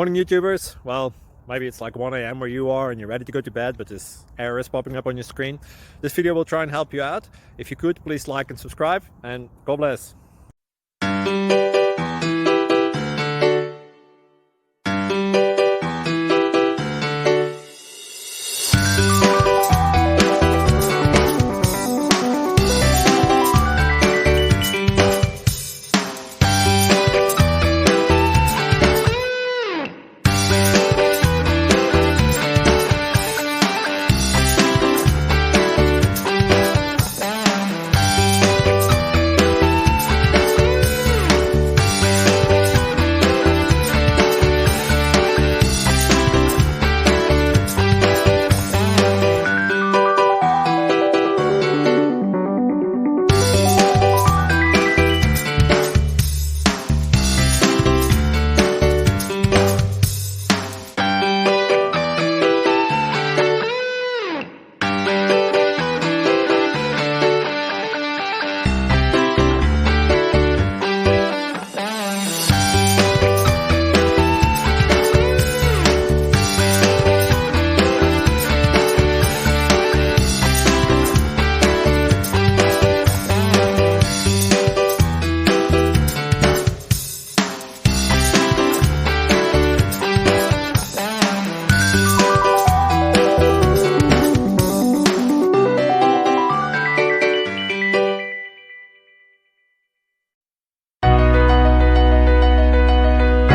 Morning YouTubers. Well, maybe it's like 1 a.m. where you are and you're ready to go to bed, but this error is popping up on your screen. This video will try and help you out. If you could, please like and subscribe, and God bless.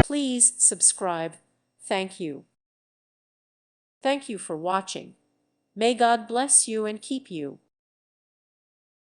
Please subscribe. Thank you. Thank you for watching. May God bless you and keep you.